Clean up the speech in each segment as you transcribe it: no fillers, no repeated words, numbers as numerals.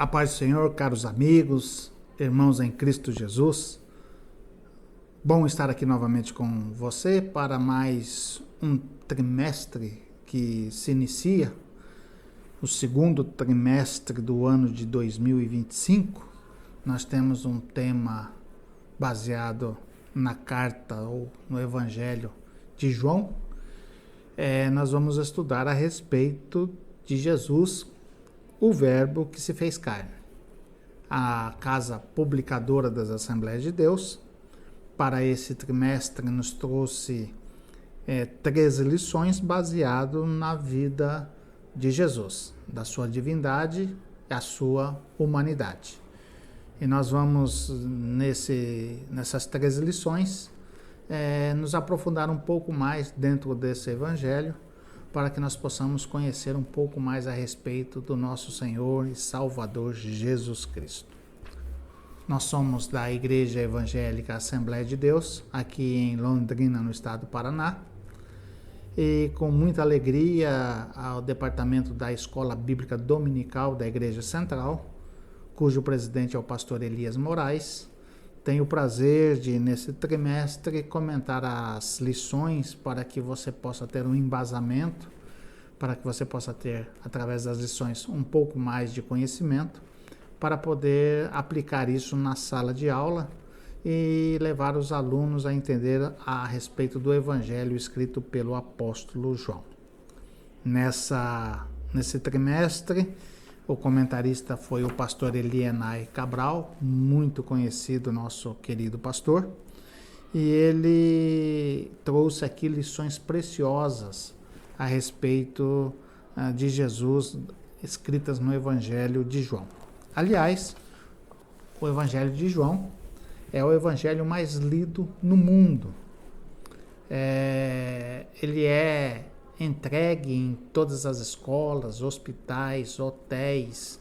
A paz do Senhor, caros amigos, irmãos em Cristo Jesus. Bom estar aqui novamente com você para mais um trimestre que se inicia, o segundo trimestre do ano de 2025. Nós temos um tema baseado na carta ou no Evangelho de João. Nós vamos estudar a respeito de Jesus, o Verbo que se fez carne. A Casa Publicadora das Assembleias de Deus, para esse trimestre, nos trouxe 13 lições baseado na vida de Jesus, da sua divindade e a sua humanidade. E nós vamos, nessas 13 lições, nos aprofundar um pouco mais dentro desse Evangelho, para que nós possamos conhecer um pouco mais a respeito do nosso Senhor e Salvador Jesus Cristo. Nós somos da Igreja Evangélica Assembleia de Deus, aqui em Londrina, no estado do Paraná, e com muita alegria ao departamento da Escola Bíblica Dominical da Igreja Central, cujo presidente é o pastor Elias Moraes. Tenho o prazer de, nesse trimestre, comentar as lições para que você possa ter um embasamento, para que você possa ter, através das lições, um pouco mais de conhecimento, para poder aplicar isso na sala de aula e levar os alunos a entender a respeito do Evangelho escrito pelo apóstolo João. Nesse trimestre, o comentarista foi o pastor Elienay Cabral, muito conhecido, nosso querido pastor, e ele trouxe aqui lições preciosas a respeito de Jesus, escritas no Evangelho de João. Aliás, o Evangelho de João é o evangelho mais lido no mundo. Ele é entregue em todas as escolas, hospitais, hotéis,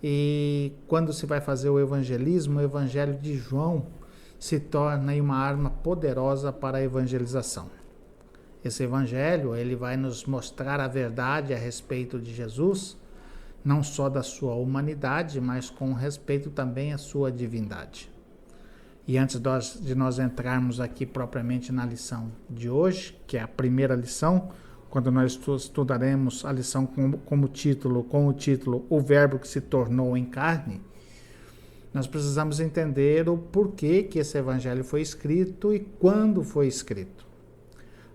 e quando se vai fazer o evangelismo, o Evangelho de João se torna uma arma poderosa para a evangelização. Esse evangelho, ele vai nos mostrar a verdade a respeito de Jesus, não só da sua humanidade, mas com respeito também à sua divindade. E antes de nós entrarmos aqui propriamente na lição de hoje, que é a primeira lição, quando nós estudaremos a lição com o título O Verbo que se tornou em carne, nós precisamos entender o porquê que esse evangelho foi escrito e quando foi escrito.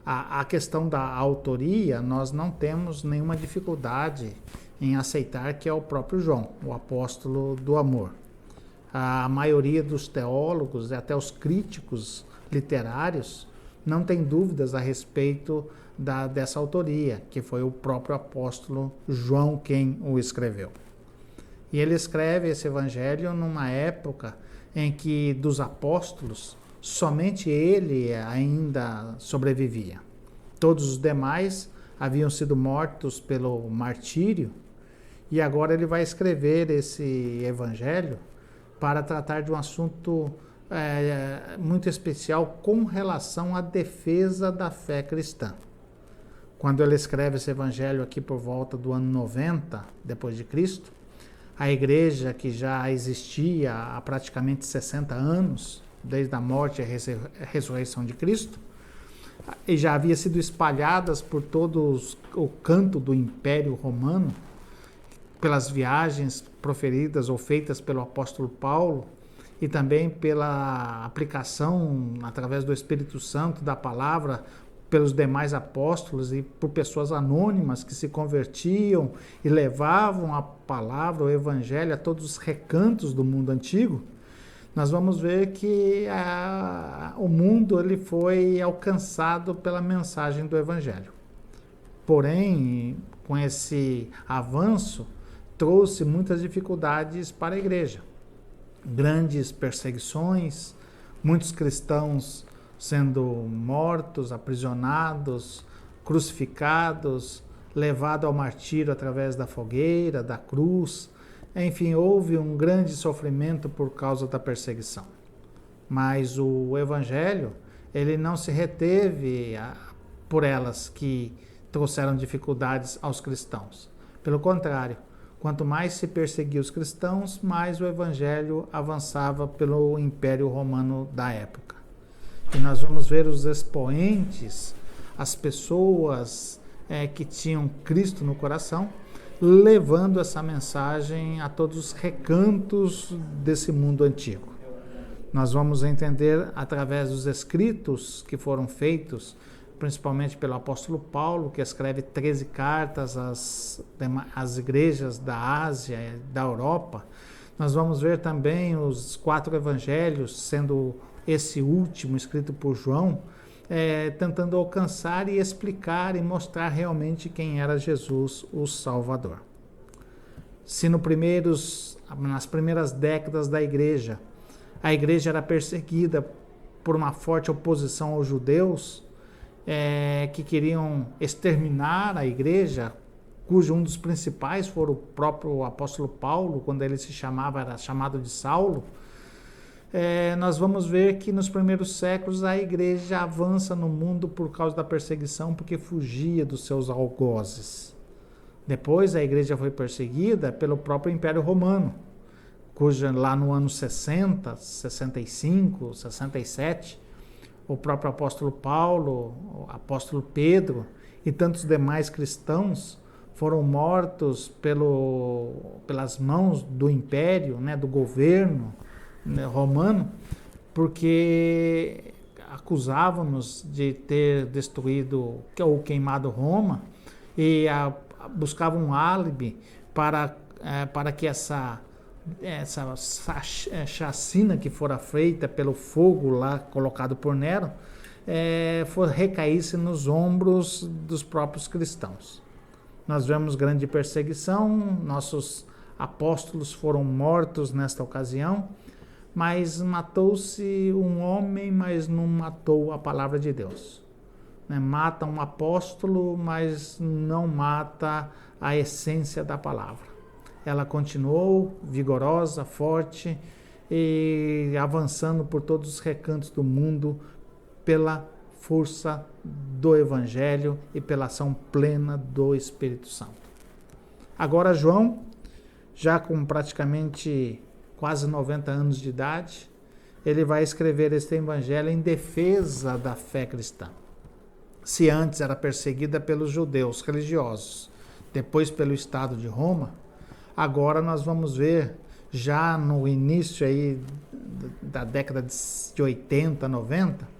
A questão da autoria, nós não temos nenhuma dificuldade em aceitar que é o próprio João, o apóstolo do amor. A maioria dos teólogos e até os críticos literários não tem dúvidas a respeito dessa autoria, que foi o próprio apóstolo João quem o escreveu. E ele escreve esse evangelho numa época em que dos apóstolos, somente ele ainda sobrevivia. Todos os demais haviam sido mortos pelo martírio, e agora ele vai escrever esse evangelho para tratar de um assunto muito especial com relação à defesa da fé cristã. Quando ele escreve esse evangelho aqui por volta do ano 90 depois de Cristo, a igreja que já existia há praticamente 60 anos, desde a morte e a ressurreição de Cristo, e já havia sido espalhadas por todo o canto do Império Romano, pelas viagens proferidas ou feitas pelo apóstolo Paulo, e também pela aplicação através do Espírito Santo da palavra pelos demais apóstolos e por pessoas anônimas que se convertiam e levavam a palavra, o evangelho a todos os recantos do mundo antigo. Nós vamos ver que o mundo ele foi alcançado pela mensagem do evangelho. Porém, com esse avanço, trouxe muitas dificuldades para a igreja. Grandes perseguições, muitos cristãos sendo mortos, aprisionados, crucificados, levados ao martírio através da fogueira, da cruz. Enfim, houve um grande sofrimento por causa da perseguição. Mas o evangelho, ele não se reteve por elas que trouxeram dificuldades aos cristãos. Pelo contrário, Quanto mais se perseguia os cristãos, mais o evangelho avançava pelo Império Romano da época. E nós vamos ver os expoentes, as pessoas que tinham Cristo no coração, levando essa mensagem a todos os recantos desse mundo antigo. Nós vamos entender através dos escritos que foram feitos, principalmente pelo apóstolo Paulo, que escreve 13 cartas às igrejas da Ásia e da Europa. Nós vamos ver também os 4 evangelhos, sendo esse último escrito por João, tentando alcançar e explicar e mostrar realmente quem era Jesus, o Salvador. Se nas primeiras décadas da igreja, a igreja era perseguida por uma forte oposição aos judeus, que queriam exterminar a igreja, cujo um dos principais foi o próprio apóstolo Paulo, quando ele era chamado de Saulo. Nós vamos ver que nos primeiros séculos a igreja avança no mundo por causa da perseguição, porque fugia dos seus algozes. Depois a igreja foi perseguida pelo próprio Império Romano, cuja lá no ano 60, 65, 67, o próprio apóstolo Paulo, o apóstolo Pedro e tantos demais cristãos foram mortos pelas mãos do império, do governo romano, porque acusavam-nos de ter destruído ou queimado Roma e buscavam um álibi para que essa chacina que fora feita pelo fogo lá colocado por Nero recaísse nos ombros dos próprios cristãos. Nós vemos grande perseguição, nossos apóstolos foram mortos nesta ocasião, mas matou-se um homem, mas não matou a palavra de Deus. Mata um apóstolo, mas não mata a essência da palavra. Ela continuou vigorosa, forte e avançando por todos os recantos do mundo pela força do Evangelho e pela ação plena do Espírito Santo. Agora João, já com praticamente quase 90 anos de idade, ele vai escrever este Evangelho em defesa da fé cristã. Se antes era perseguida pelos judeus religiosos, depois pelo Estado de Roma, agora nós vamos ver, já no início aí da década de 80, 90,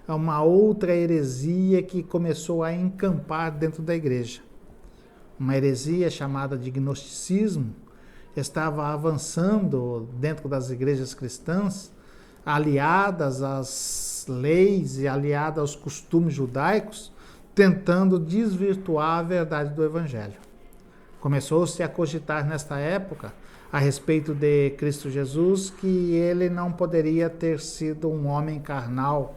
uma outra heresia que começou a encampar dentro da igreja. Uma heresia chamada de gnosticismo estava avançando dentro das igrejas cristãs, aliadas às leis e aliadas aos costumes judaicos, tentando desvirtuar a verdade do Evangelho. Começou-se a cogitar nesta época a respeito de Cristo Jesus, que ele não poderia ter sido um homem carnal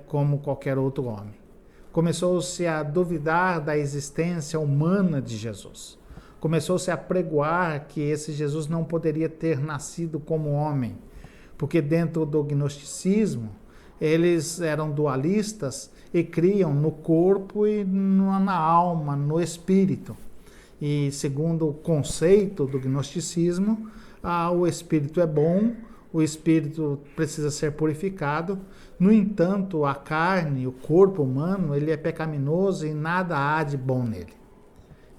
como qualquer outro homem. Começou-se a duvidar da existência humana de Jesus. Começou-se a pregoar que esse Jesus não poderia ter nascido como homem, porque dentro do gnosticismo eles eram dualistas e criam no corpo e na alma, no espírito. E segundo o conceito do gnosticismo, o espírito é bom, o espírito precisa ser purificado. No entanto, a carne, o corpo humano, ele é pecaminoso e nada há de bom nele.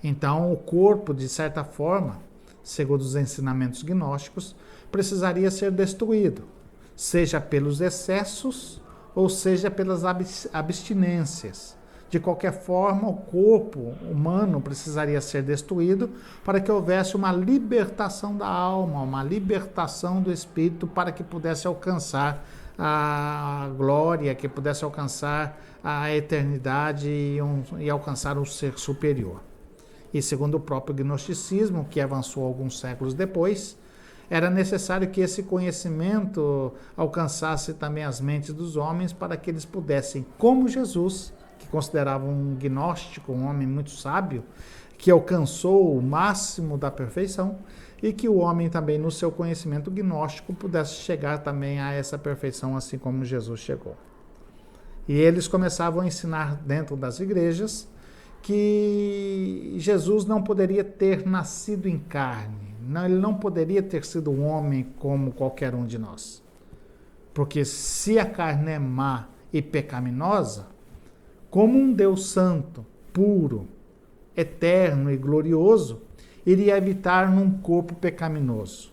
Então, o corpo, de certa forma, segundo os ensinamentos gnósticos, precisaria ser destruído, seja pelos excessos ou seja pelas abstinências. De qualquer forma, o corpo humano precisaria ser destruído para que houvesse uma libertação da alma, uma libertação do espírito, para que pudesse alcançar a glória, que pudesse alcançar a eternidade e alcançar um ser superior. E segundo o próprio gnosticismo, que avançou alguns séculos depois, era necessário que esse conhecimento alcançasse também as mentes dos homens para que eles pudessem, como Jesus, que considerava um gnóstico, um homem muito sábio, que alcançou o máximo da perfeição, e que o homem também, no seu conhecimento gnóstico, pudesse chegar também a essa perfeição, assim como Jesus chegou. E eles começavam a ensinar dentro das igrejas que Jesus não poderia ter nascido em carne. Não, ele não poderia ter sido um homem como qualquer um de nós. Porque se a carne é má e pecaminosa, como um Deus santo, puro, eterno e glorioso, iria habitar num corpo pecaminoso.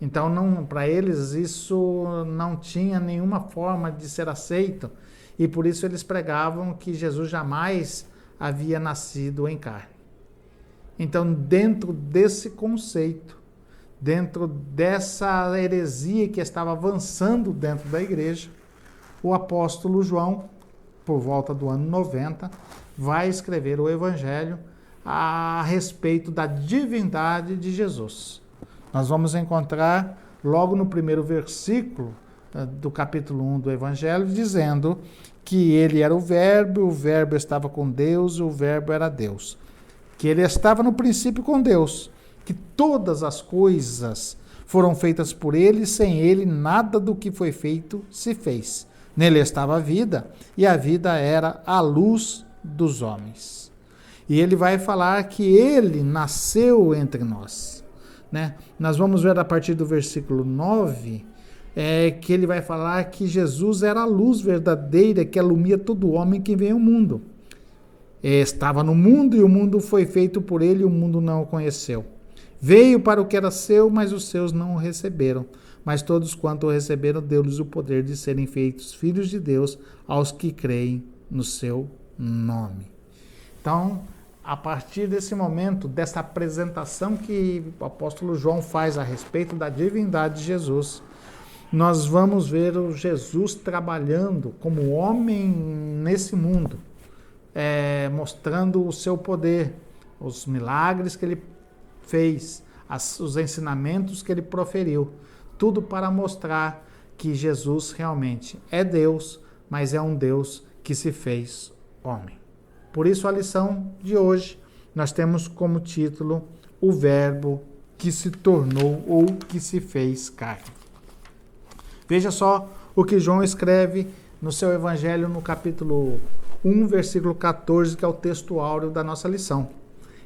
Então, para eles, isso não tinha nenhuma forma de ser aceito, e por isso eles pregavam que Jesus jamais havia nascido em carne. Então, dentro desse conceito, dentro dessa heresia que estava avançando dentro da igreja, o apóstolo João, por volta do ano 90, vai escrever o Evangelho a respeito da divindade de Jesus. Nós vamos encontrar logo no primeiro versículo do capítulo 1 do Evangelho, dizendo que ele era o Verbo estava com Deus, o Verbo era Deus. Que ele estava no princípio com Deus, que todas as coisas foram feitas por ele, e sem ele nada do que foi feito se fez. Nele estava a vida, e a vida era a luz dos homens. E ele vai falar que ele nasceu entre nós. Né? Nós vamos ver a partir do versículo 9, que ele vai falar que Jesus era a luz verdadeira que alumia todo homem que vem ao mundo. Estava no mundo e o mundo foi feito por ele e o mundo não o conheceu. Veio para o que era seu, mas os seus não o receberam. Mas todos quanto o receberam, deu-lhes o poder de serem feitos filhos de Deus aos que creem no seu nome. Então, a partir desse momento, dessa apresentação que o apóstolo João faz a respeito da divindade de Jesus, nós vamos ver o Jesus trabalhando como homem nesse mundo, mostrando o seu poder, os milagres que ele fez, os ensinamentos que ele proferiu, tudo para mostrar que Jesus realmente é Deus, mas é um Deus que se fez homem. Por isso a lição de hoje nós temos como título o Verbo que se tornou ou que se fez carne. Veja só o que João escreve no seu Evangelho no capítulo 1, versículo 14, que é o texto áureo da nossa lição.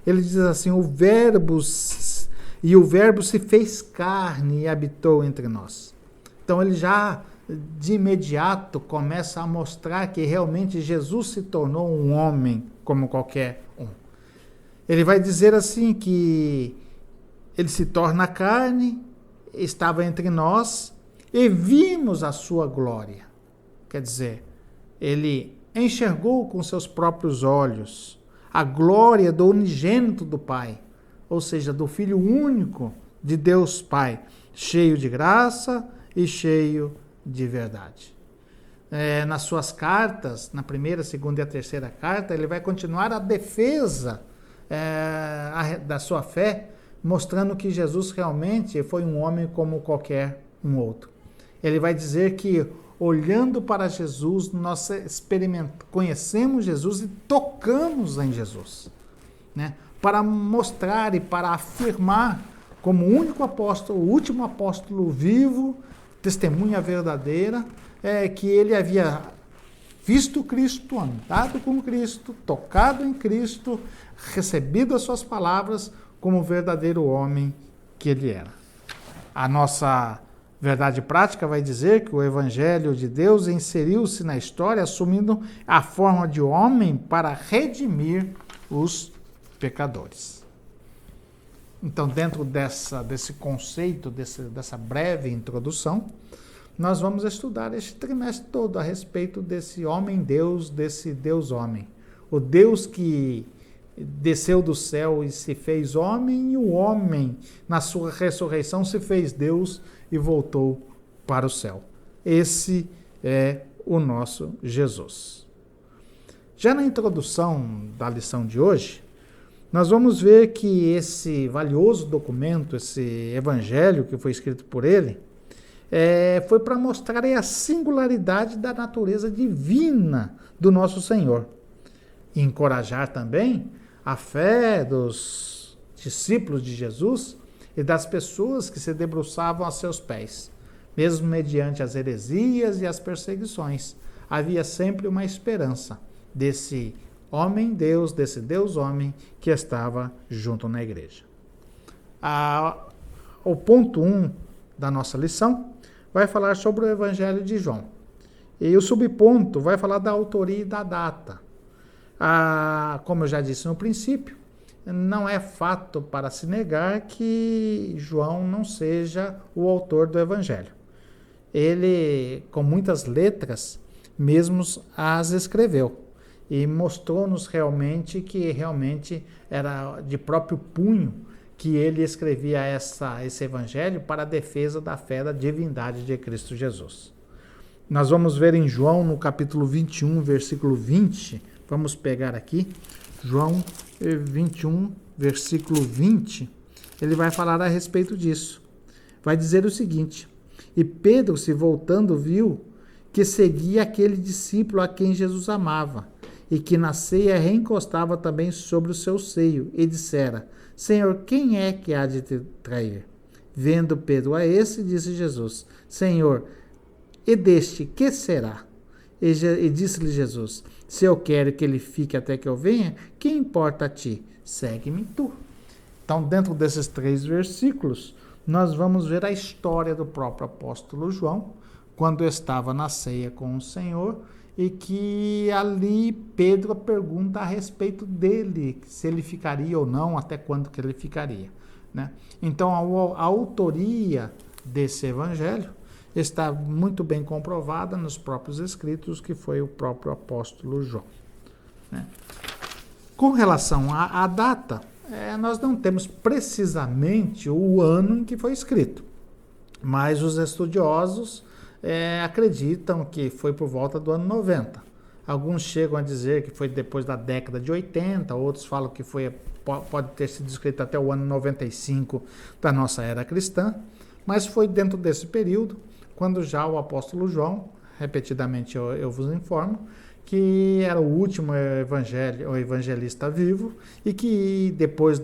Ele diz assim: o Verbo se fez carne e habitou entre nós. Então ele já de imediato começa a mostrar que realmente Jesus se tornou um homem como qualquer um. Ele vai dizer assim que ele se torna carne, estava entre nós e vimos a sua glória. Quer dizer, ele enxergou com seus próprios olhos a glória do unigênito do Pai, ou seja, do Filho único de Deus Pai, cheio de graça e cheio de verdade. Nas suas cartas, na primeira, segunda e a terceira carta, ele vai continuar a defesa da sua fé, mostrando que Jesus realmente foi um homem como qualquer um outro. Ele vai dizer que, olhando para Jesus, nós conhecemos Jesus e tocamos em Jesus, né? Para mostrar e para afirmar como o único apóstolo, o último apóstolo vivo, testemunha verdadeira, que ele havia visto Cristo, andado com Cristo, tocado em Cristo, recebido as suas palavras como o verdadeiro homem que ele era. A nossa verdade prática vai dizer que o Evangelho de Deus inseriu-se na história assumindo a forma de homem para redimir os pecadores. Então, dentro desse conceito, dessa breve introdução, nós vamos estudar este trimestre todo a respeito desse homem-deus, desse Deus-homem. O Deus que desceu do céu e se fez homem, e o homem, na sua ressurreição, se fez Deus e voltou para o céu. Esse é o nosso Jesus. Já na introdução da lição de hoje, nós vamos ver que esse valioso documento, esse evangelho que foi escrito por ele, foi para mostrar a singularidade da natureza divina do nosso Senhor. E encorajar também a fé dos discípulos de Jesus e das pessoas que se debruçavam a seus pés. Mesmo mediante as heresias e as perseguições, havia sempre uma esperança desse homem-deus, desse Deus-homem que estava junto na igreja. O ponto 1 da nossa lição vai falar sobre o Evangelho de João. E o subponto vai falar da autoria e da data. Como eu já disse no princípio, não é fato para se negar que João não seja o autor do Evangelho. Ele, com muitas letras, mesmo as escreveu e mostrou-nos realmente que realmente era de próprio punho que ele escrevia esse Evangelho para a defesa da fé da divindade de Cristo Jesus. Nós vamos ver em João, no capítulo 21, versículo 20, vamos pegar aqui, João 21, versículo 20, ele vai falar a respeito disso. Vai dizer o seguinte: e Pedro, se voltando, viu que seguia aquele discípulo a quem Jesus amava, e que na ceia reencostava também sobre o seu seio, e dissera: Senhor, quem é que há de te trair? Vendo Pedro a esse, disse Jesus: Senhor, e deste que será? E disse-lhe Jesus: se eu quero que ele fique até que eu venha, que importa a ti? Segue-me tu. Então, dentro desses 3 versículos, nós vamos ver a história do próprio apóstolo João, quando estava na ceia com o Senhor, e que ali Pedro pergunta a respeito dele, se ele ficaria ou não, até quando que ele ficaria, né? Então, a autoria desse evangelho está muito bem comprovada nos próprios escritos, que foi o próprio apóstolo João, né? Com relação à data, nós não temos precisamente o ano em que foi escrito, mas os estudiosos acreditam que foi por volta do ano 90. Alguns chegam a dizer que foi depois da década de 80, outros falam que pode ter sido escrito até o ano 95 da nossa era cristã, mas foi dentro desse período, quando já o apóstolo João, repetidamente eu vos informo, que era o último evangelista vivo, e que depois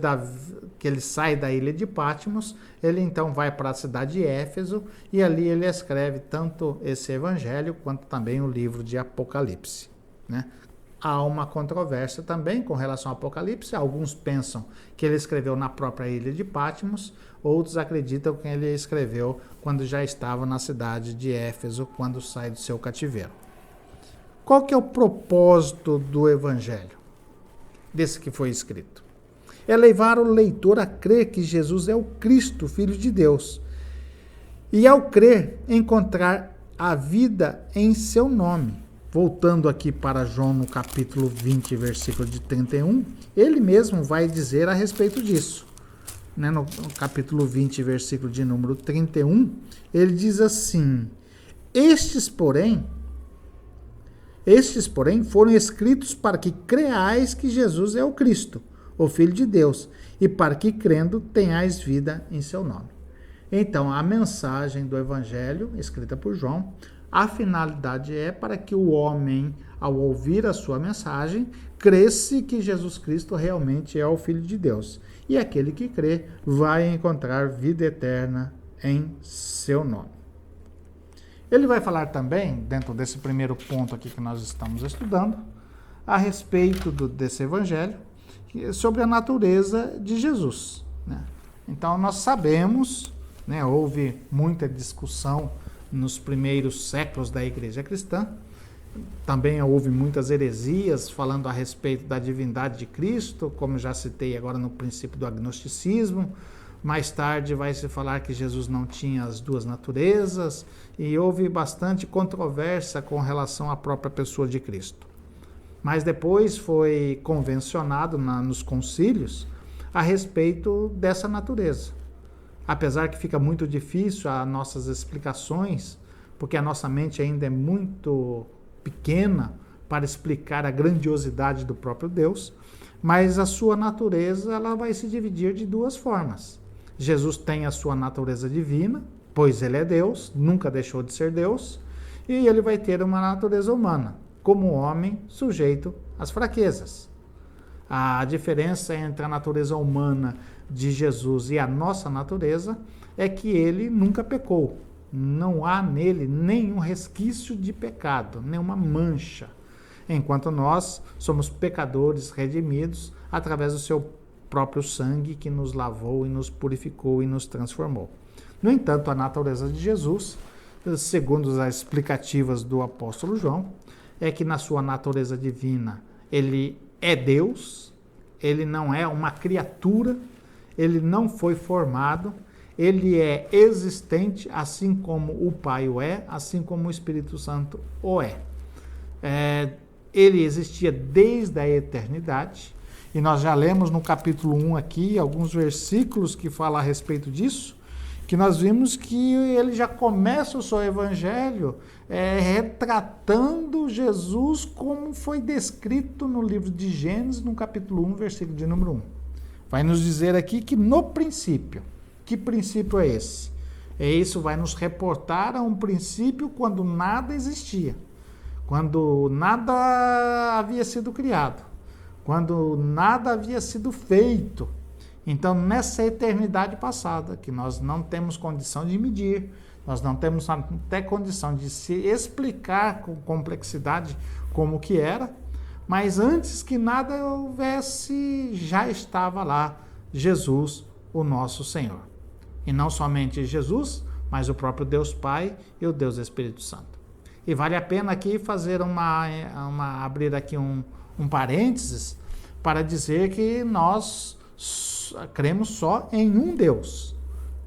que ele sai da ilha de Patmos, ele então vai para a cidade de Éfeso, e ali ele escreve tanto esse evangelho quanto também o livro de Apocalipse, né? Há uma controvérsia também com relação ao Apocalipse. Alguns pensam que ele escreveu na própria ilha de Patmos, outros acreditam que ele escreveu quando já estava na cidade de Éfeso, quando sai do seu cativeiro. Qual que é o propósito do evangelho, desse que foi escrito? É levar o leitor a crer que Jesus é o Cristo, Filho de Deus, e ao crer, encontrar a vida em seu nome. Voltando aqui para João no capítulo 20, versículo de 31, ele mesmo vai dizer a respeito disso, né? No capítulo 20, versículo de número 31, ele diz assim: Estes, porém, foram escritos para que creais que Jesus é o Cristo, o Filho de Deus, e para que, crendo, tenhais vida em seu nome. Então, a mensagem do Evangelho, escrita por João, a finalidade é para que o homem, ao ouvir a sua mensagem, cresce que Jesus Cristo realmente é o Filho de Deus. E aquele que crê vai encontrar vida eterna em seu nome. Ele vai falar também, dentro desse primeiro ponto aqui que nós estamos estudando, a respeito desse evangelho, sobre a natureza de Jesus, né? Então, nós sabemos, né, houve muita discussão nos primeiros séculos da igreja cristã, também houve muitas heresias falando a respeito da divindade de Cristo, como já citei agora no princípio do agnosticismo. Mais tarde vai se falar que Jesus não tinha as 2 naturezas, e houve bastante controvérsia com relação à própria pessoa de Cristo. Mas depois foi convencionado nos concílios a respeito dessa natureza. Apesar que fica muito difícil as nossas explicações, porque a nossa mente ainda é muito pequena para explicar a grandiosidade do próprio Deus, mas a sua natureza ela vai se dividir de 2 formas. Jesus tem a sua natureza divina, pois ele é Deus, nunca deixou de ser Deus, e ele vai ter uma natureza humana, como homem sujeito às fraquezas. A diferença entre a natureza humana de Jesus e a nossa natureza é que ele nunca pecou. Não há nele nenhum resquício de pecado, nenhuma mancha. enquanto nós somos pecadores redimidos através do seu próprio sangue que nos lavou e nos purificou e nos transformou. No entanto, a natureza de Jesus, segundo as explicativas do apóstolo João, é que na sua natureza divina ele é Deus, ele não é uma criatura, ele não foi formado, ele é existente, assim como o Pai o é, assim como o Espírito Santo o é. Ele existia desde a eternidade, e nós já lemos no capítulo 1 aqui, alguns versículos que falam a respeito disso, que nós vimos que ele já começa o seu evangelho retratando Jesus como foi descrito no livro de Gênesis, no capítulo 1, versículo de número 1. Vai nos dizer aqui que no princípio, que princípio é esse? Isso vai nos reportar a um princípio quando nada existia, quando nada havia sido criado, quando nada havia sido feito. Então, nessa eternidade passada, que nós não temos condição de medir, nós não temos até condição de se explicar com complexidade como que era, mas antes que nada houvesse, já estava lá Jesus, o nosso Senhor. E não somente Jesus, mas o próprio Deus Pai e o Deus Espírito Santo. E vale a pena aqui fazer abrir aqui um parênteses para dizer que nós cremos só em um Deus,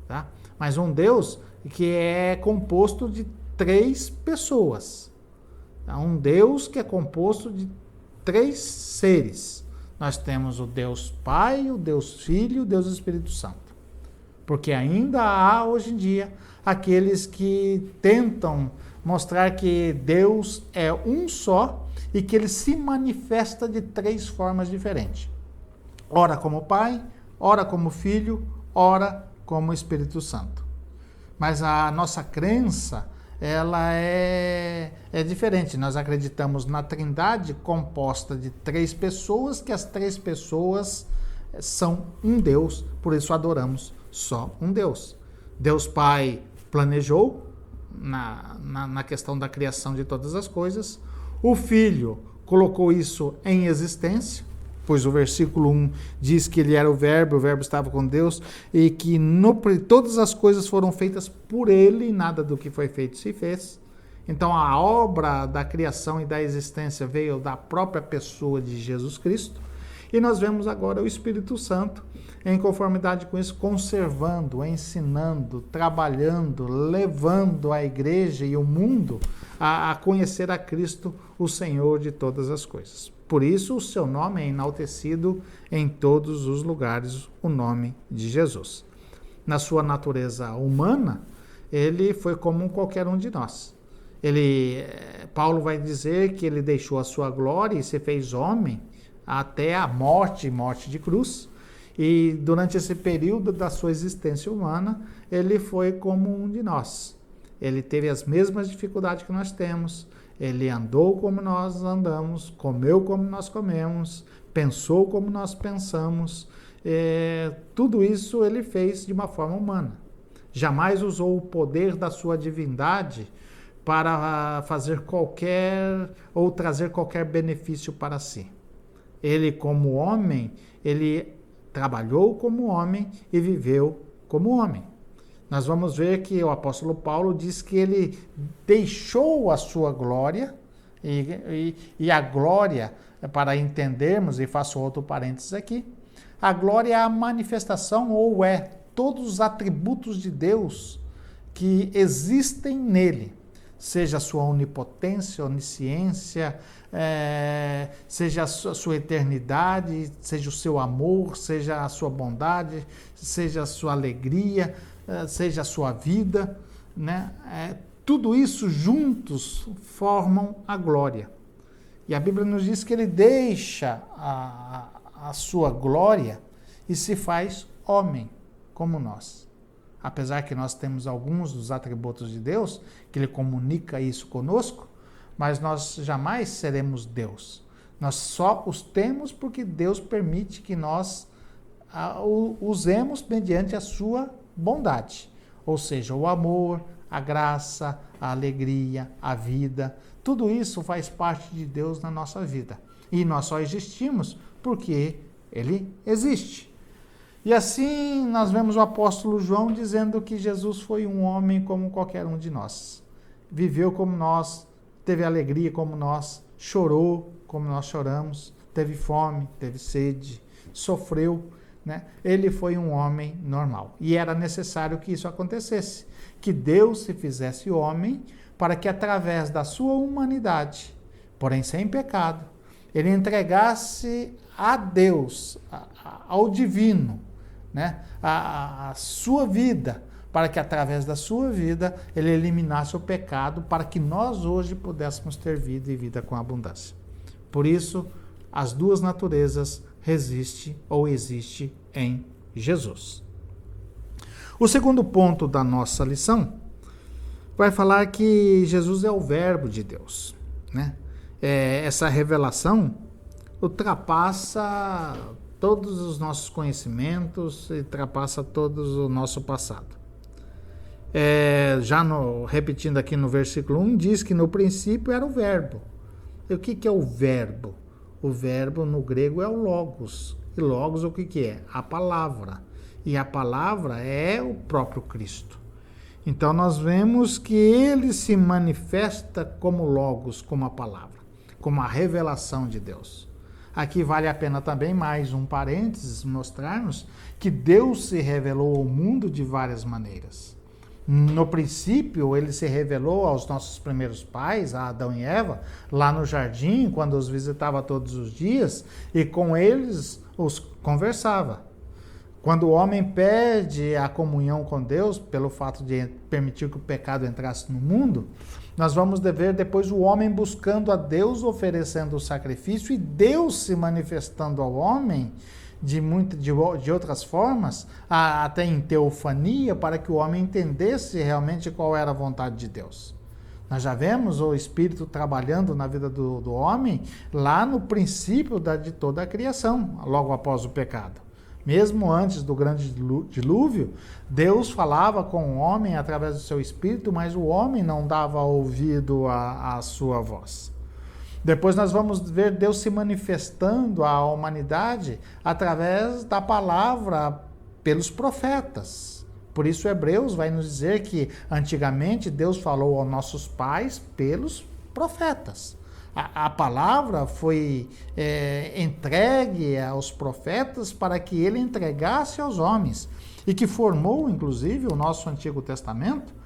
tá? Mas um Deus que é composto de 3 pessoas. Tá? Um Deus que é composto de 3 seres. Nós temos o Deus Pai, o Deus Filho e o Deus Espírito Santo. Porque ainda há, hoje em dia, aqueles que tentam mostrar que Deus é um só e que ele se manifesta de 3 formas diferentes. Ora como Pai, ora como Filho, ora como Espírito Santo. Mas a nossa crença, ela é diferente. Nós acreditamos na Trindade composta de 3 pessoas, que as 3 pessoas são um Deus, por isso adoramos só um Deus. Deus Pai planejou na questão da criação de todas as coisas. O Filho colocou isso em existência, pois o versículo 1 diz que ele era o verbo estava com Deus, e que todas as coisas foram feitas por ele, e nada do que foi feito se fez. Então a obra da criação e da existência veio da própria pessoa de Jesus Cristo, e nós vemos agora o Espírito Santo, em conformidade com isso, conservando, ensinando, trabalhando, levando a igreja e o mundo a conhecer a Cristo, o Senhor de todas as coisas. Por isso, o seu nome é enaltecido em todos os lugares, o nome de Jesus. Na sua natureza humana, ele foi como qualquer um de nós. Paulo vai dizer que ele deixou a sua glória e se fez homem até a morte de cruz. E durante esse período da sua existência humana, ele foi como um de nós. Ele teve as mesmas dificuldades que nós temos. Ele andou como nós andamos, comeu como nós comemos, pensou como nós pensamos. Tudo isso ele fez de uma forma humana. Jamais usou o poder da sua divindade para fazer ou trazer qualquer benefício para si. Ele, como homem, ele trabalhou como homem e viveu como homem. Nós vamos ver que o apóstolo Paulo diz que ele deixou a sua glória, e a glória, para entendermos, e faço outro parênteses aqui, a glória é a manifestação, ou é todos os atributos de Deus que existem nele, seja a sua onipotência, onisciência, seja a sua eternidade, seja o seu amor, seja a sua bondade, seja a sua alegria, seja a sua vida, né? Tudo isso juntos formam a glória. E a Bíblia nos diz que ele deixa a sua glória e se faz homem, como nós. Apesar que nós temos alguns dos atributos de Deus, que ele comunica isso conosco, mas nós jamais seremos Deus. Nós só os temos porque Deus permite que nós usemos mediante a sua bondade. Ou seja, o amor, a graça, a alegria, a vida. Tudo isso faz parte de Deus na nossa vida. E nós só existimos porque Ele existe. E assim nós vemos o apóstolo João dizendo que Jesus foi um homem como qualquer um de nós. Viveu como nós, teve alegria como nós, chorou como nós choramos, teve fome, teve sede, sofreu, né? Ele foi um homem normal. E era necessário que isso acontecesse, que Deus se fizesse homem para que através da sua humanidade, porém sem pecado, ele entregasse a Deus, ao divino, né? a sua vida, para que através da sua vida ele eliminasse o pecado, para que nós hoje pudéssemos ter vida e vida com abundância. Por isso, as duas naturezas existem em Jesus. O segundo ponto da nossa lição vai falar que Jesus é o Verbo de Deus, né? Essa revelação ultrapassa todos os nossos conhecimentos, ultrapassa todo o nosso passado. Repetindo aqui no versículo 1, diz que no princípio era o Verbo. E o que é o Verbo? O verbo no grego é o logos. E logos o que é? A palavra. E a palavra é o próprio Cristo. Então nós vemos que ele se manifesta como logos, como a palavra, como a revelação de Deus. Aqui vale a pena também mais um parênteses, mostrarmos que Deus se revelou ao mundo de várias maneiras. No princípio, ele se revelou aos nossos primeiros pais, a Adão e Eva, lá no jardim, quando os visitava todos os dias, e com eles os conversava. Quando o homem perde a comunhão com Deus, pelo fato de permitir que o pecado entrasse no mundo, nós vamos ver depois o homem buscando a Deus, oferecendo o sacrifício, e Deus se manifestando ao homem de outras formas, até em teofania, para que o homem entendesse realmente qual era a vontade de Deus. Nós já vemos o Espírito trabalhando na vida do homem lá no princípio de toda a criação, logo após o pecado. Mesmo antes do grande dilúvio, Deus falava com o homem através do seu Espírito, mas o homem não dava ouvido à sua voz. Depois nós vamos ver Deus se manifestando à humanidade através da palavra pelos profetas. Por isso Hebreus vai nos dizer que antigamente Deus falou aos nossos pais pelos profetas. A palavra foi entregue aos profetas para que ele entregasse aos homens e que formou inclusive o nosso Antigo Testamento,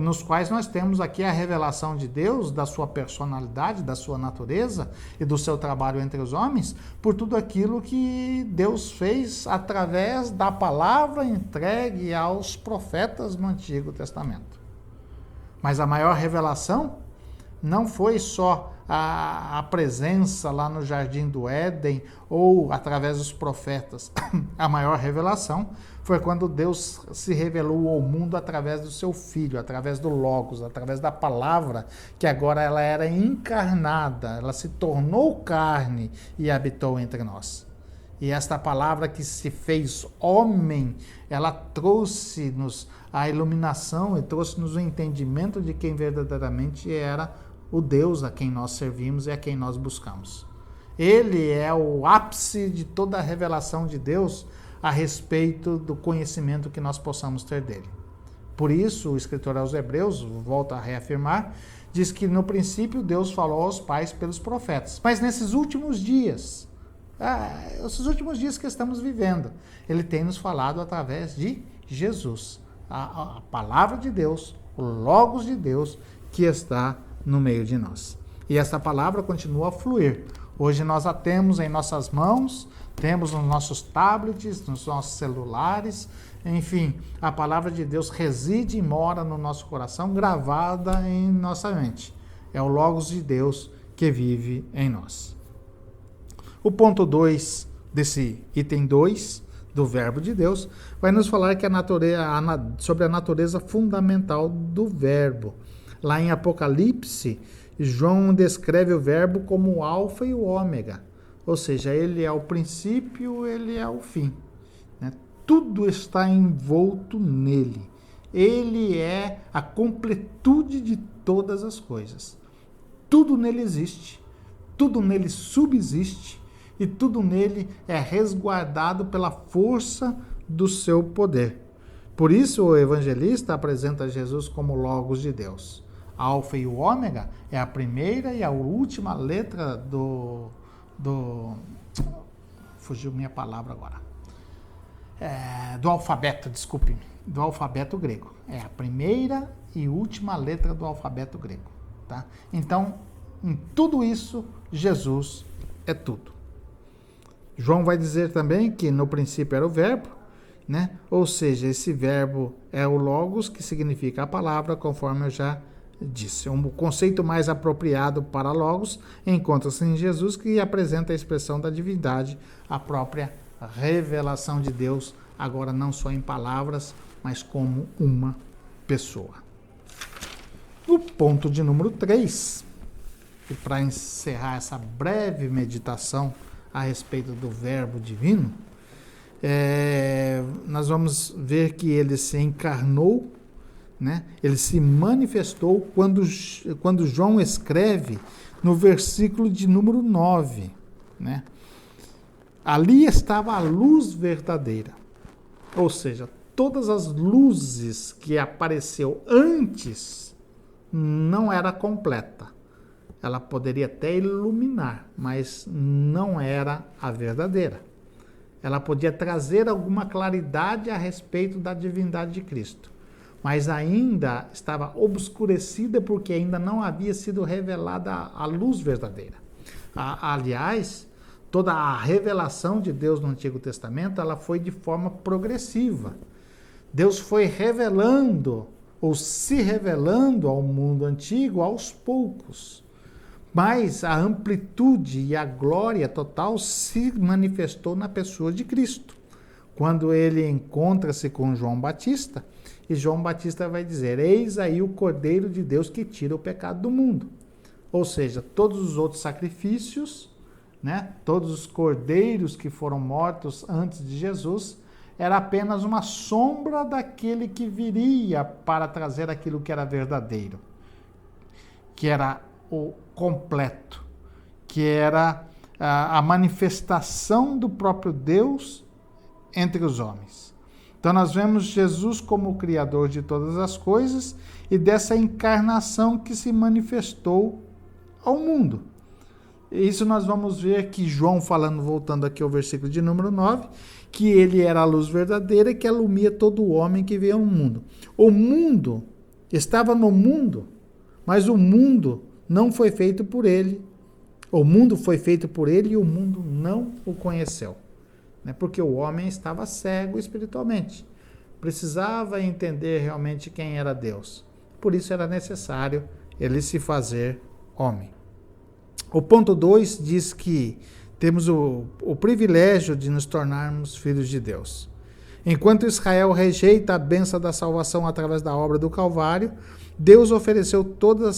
nos quais nós temos aqui a revelação de Deus, da sua personalidade, da sua natureza e do seu trabalho entre os homens, por tudo aquilo que Deus fez através da palavra entregue aos profetas no Antigo Testamento. Mas a maior revelação não foi só a presença lá no Jardim do Éden ou através dos profetas. A maior revelação foi quando Deus se revelou ao mundo através do seu Filho, através do Logos, através da palavra, que agora ela era encarnada, ela se tornou carne e habitou entre nós. E esta palavra que se fez homem, ela trouxe-nos a iluminação e trouxe-nos o entendimento de quem verdadeiramente era o Deus a quem nós servimos e a quem nós buscamos. Ele é o ápice de toda a revelação de Deus a respeito do conhecimento que nós possamos ter dele. Por isso, o escritor aos Hebreus, volta a reafirmar, diz que no princípio Deus falou aos pais pelos profetas. Mas nesses últimos dias, esses últimos dias que estamos vivendo, ele tem nos falado através de Jesus, a palavra de Deus, o Logos de Deus que está no meio de nós. E essa palavra continua a fluir. Hoje nós a temos em nossas mãos, temos nos nossos tablets, nos nossos celulares, enfim, a palavra de Deus reside e mora no nosso coração, gravada em nossa mente. É o Logos de Deus que vive em nós. O ponto 2 desse item 2 do Verbo de Deus vai nos falar que sobre a natureza fundamental do Verbo. Lá em Apocalipse, João descreve o Verbo como o alfa e o ômega, ou seja, ele é o princípio, ele é o fim, né? Tudo está envolto nele. ele é a completude de todas as coisas. Tudo nele existe, tudo nele subsiste e tudo nele é resguardado pela força do seu poder. Por isso o evangelista apresenta Jesus como Logos de Deus. Alfa e o Ômega é a primeira e a última letra fugiu minha palavra agora. Do alfabeto, desculpe-me. Do alfabeto grego. É a primeira e última letra do alfabeto grego. Tá? Então, em tudo isso, Jesus é tudo. João vai dizer também que no princípio era o verbo, né? Ou seja, esse verbo é o Logos, que significa a palavra, conforme eu já disse. Um conceito mais apropriado para Logos encontra-se em Jesus, que apresenta a expressão da divindade, a própria revelação de Deus, agora não só em palavras, mas como uma pessoa. O ponto de número 3, e para encerrar essa breve meditação a respeito do verbo divino, nós vamos ver que ele se encarnou, né? Ele se manifestou quando João escreve no versículo de número 9, né? Ali estava a luz verdadeira, ou seja, todas as luzes que apareceu antes não era completa. Ela poderia até iluminar, mas não era a verdadeira. Ela podia trazer alguma claridade a respeito da divindade de Cristo, mas ainda estava obscurecida porque ainda não havia sido revelada a luz verdadeira. Aliás, toda a revelação de Deus no Antigo Testamento, ela foi de forma progressiva. Deus foi revelando ou se revelando ao mundo antigo aos poucos. Mas a amplitude e a glória total se manifestou na pessoa de Cristo, quando ele encontra-se com João Batista, e João Batista vai dizer: eis aí o Cordeiro de Deus que tira o pecado do mundo. Ou seja, todos os outros sacrifícios, né, todos os cordeiros que foram mortos antes de Jesus, era apenas uma sombra daquele que viria para trazer aquilo que era verdadeiro, que era o completo, que era a manifestação do próprio Deus entre os homens. Então nós vemos Jesus como o Criador de todas as coisas e dessa encarnação que se manifestou ao mundo. Isso nós vamos ver que João falando, voltando aqui ao versículo de número 9, que ele era a luz verdadeira que alumia todo o homem que veio ao mundo. O mundo estava no mundo, mas o mundo não foi feito por ele. O mundo foi feito por ele e o mundo não o conheceu. Porque o homem estava cego espiritualmente. Precisava entender realmente quem era Deus. Por isso era necessário ele se fazer homem. O ponto 2 diz que temos o privilégio de nos tornarmos filhos de Deus. Enquanto Israel rejeita a bênção da salvação através da obra do Calvário, Deus ofereceu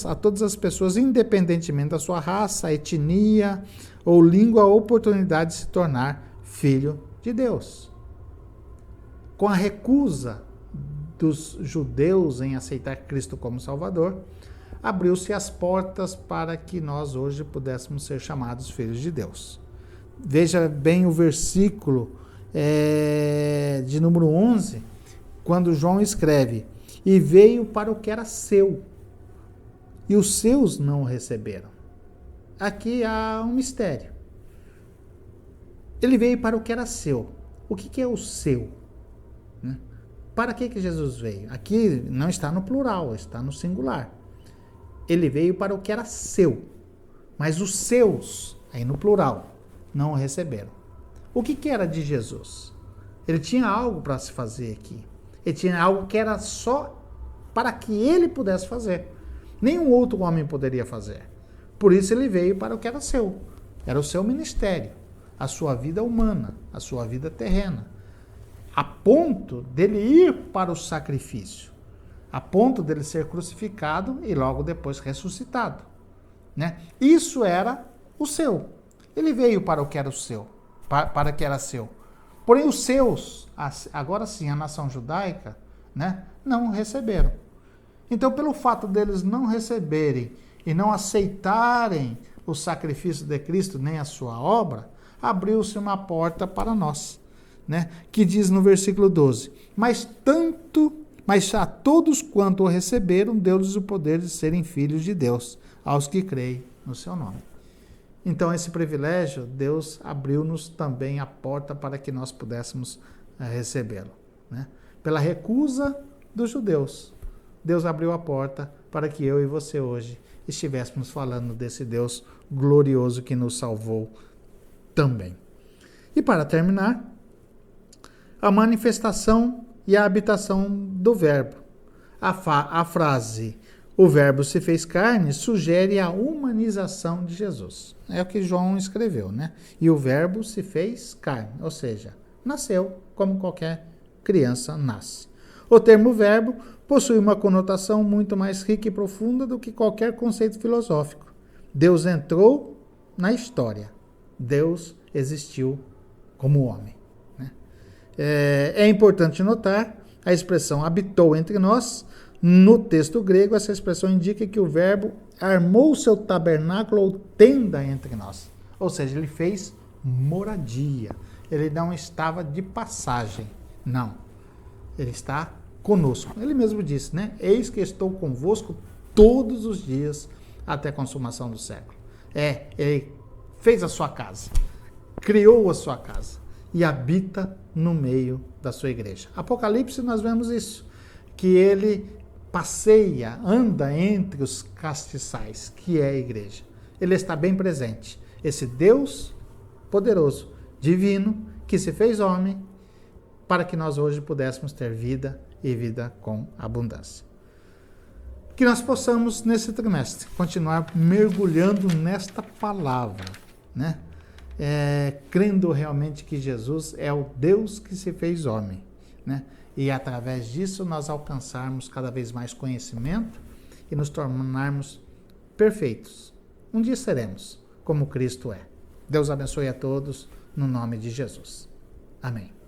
a todas as pessoas, independentemente da sua raça, etnia ou língua, a oportunidade de se tornar filho de Deus. Com a recusa dos judeus em aceitar Cristo como Salvador, abriu-se as portas para que nós hoje pudéssemos ser chamados filhos de Deus. Veja bem o versículo de número 11, quando João escreve: e veio para o que era seu, e os seus não o receberam. Aqui há um mistério. Ele veio para o que era seu. O que é o seu? Para que Jesus veio? Aqui não está no plural, está no singular. Ele veio para o que era seu, mas os seus, aí no plural, não o receberam. O que era de Jesus? Ele tinha algo para se fazer aqui. Ele tinha algo que era só para que ele pudesse fazer. Nenhum outro homem poderia fazer. Por isso ele veio para o que era seu. Era o seu ministério, a sua vida humana, a sua vida terrena. A ponto dele ir para o sacrifício. A ponto dele ser crucificado e logo depois ressuscitado. Isso era o seu. Ele veio para o que era o seu, para o que era seu. Porém, os seus, agora sim, a nação judaica, né? Não receberam. Então, pelo fato deles não receberem e não aceitarem o sacrifício de Cristo, nem a sua obra, abriu-se uma porta para nós, né? Que diz no versículo 12, mas a todos quanto o receberam, deu-lhes o poder de serem filhos de Deus, aos que creem no seu nome. Então, esse privilégio, Deus abriu-nos também a porta para que nós pudéssemos recebê-lo, né? Pela recusa dos judeus, Deus abriu a porta para que eu e você hoje estivéssemos falando desse Deus glorioso que nos salvou também. E para terminar, a manifestação e a habitação do verbo. A frase "o verbo se fez carne" sugere a humanização de Jesus. É o que João escreveu, né? E o verbo se fez carne, ou seja, nasceu como qualquer criança nasce. O termo verbo possui uma conotação muito mais rica e profunda do que qualquer conceito filosófico. Deus entrou na história. Deus existiu como homem, né? É importante notar a expressão habitou entre nós. No texto grego, essa expressão indica que o verbo armou seu tabernáculo ou tenda entre nós. Ou seja, ele fez moradia. Ele não estava de passagem. Não. Ele está conosco. Ele mesmo disse, né? Eis que estou convosco todos os dias até a consumação do século. Ele fez a sua casa, criou a sua casa e habita no meio da sua igreja. Apocalipse, nós vemos isso, que ele passeia, anda entre os castiçais, que é a igreja. Ele está bem presente. Esse Deus poderoso, divino, que se fez homem, para que nós hoje pudéssemos ter vida e vida com abundância. Que nós possamos, nesse trimestre, continuar mergulhando nesta palavra, né? Crendo realmente que Jesus é o Deus que se fez homem, né? E através disso nós alcançarmos cada vez mais conhecimento e nos tornarmos perfeitos. Um dia seremos como Cristo é. Deus abençoe a todos, no nome de Jesus. Amém.